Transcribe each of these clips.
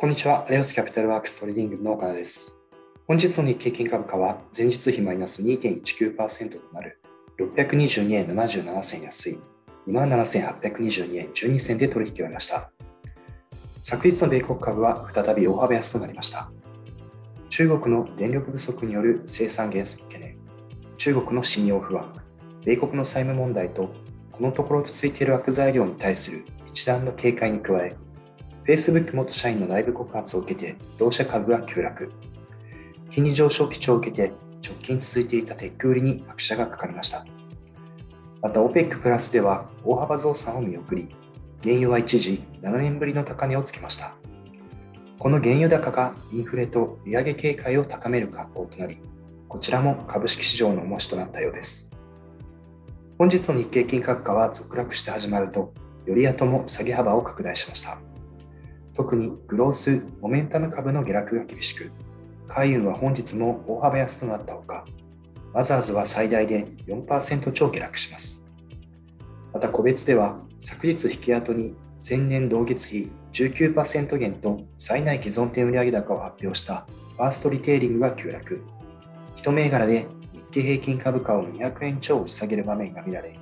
こんにちは。レオスキャピタルワークストレーディングの岡田です。本日の日経金株価は前日比マイナス 2.19% となる622円77銭安い 27,822 円12銭で取引を終えました。昨日の米国株は再び大幅安となりました。中国の電力不足による生産減速懸念、中国の信用不安、米国の債務問題とこのところ続いている悪材料に対する一段の警戒に加え、Facebook 元社員の内部告発を受けて同社株が急落。金利上昇基調を受けて直近続いていたテック売りに拍車がかかりました。また OPEC プラスでは大幅増産を見送り、原油は一時7年ぶりの高値をつけました。この原油高がインフレと利上げ警戒を高める格好となり、こちらも株式市場の重しとなったようです。本日の日経金株価は続落して始まると、より後も下げ幅を拡大しました。特にグロース・モメンタム株の下落が厳しく、海運は本日も大幅安となったほか、マザーズは最大で 4% 超下落します。また個別では、昨日引き後に前年同月比 19% 減と最内既存店売上高を発表したファーストリテイリングが急落。一銘柄で日経平均株価を200円超押し下げる場面が見られ、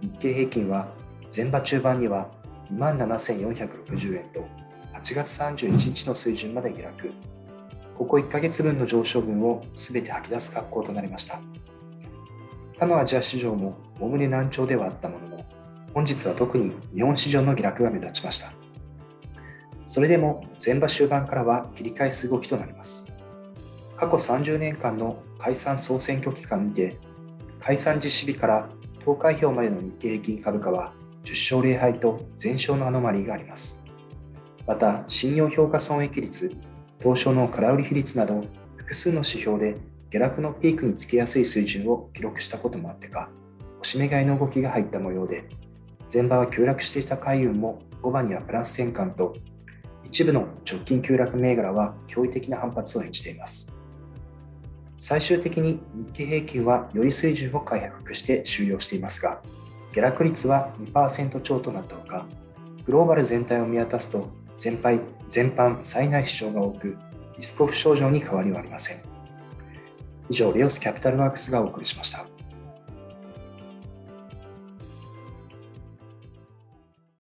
日経平均は前場中盤には 27,460 円と8月31日の水準まで下落。ここ1ヶ月分の上昇分を全て吐き出す格好となりました。他のアジア市場もおおむね軟調ではあったものの、本日は特に日本市場の下落が目立ちました。それでも前場終盤からは切り返す動きとなります。過去30年間の解散総選挙期間にて、解散実施日から投開票までの日経平均株価は10勝0敗と全勝のアノマリーがあります。また、信用評価損益率、東証の空売り比率など複数の指標で下落のピークにつけやすい水準を記録したこともあってか、押し目買いの動きが入った模様で、前場は急落していた海運も後場にはプラス転換と、一部の直近急落銘柄は驚異的な反発を演じています。最終的に日経平均はより水準を回復して終了していますが、下落率は 2% 超となったほか、グローバル全体を見渡すと全般最内市場が多く、リスクオフ症状に変わりはありません。以上、レオスキャピタルワークスがお送りしました。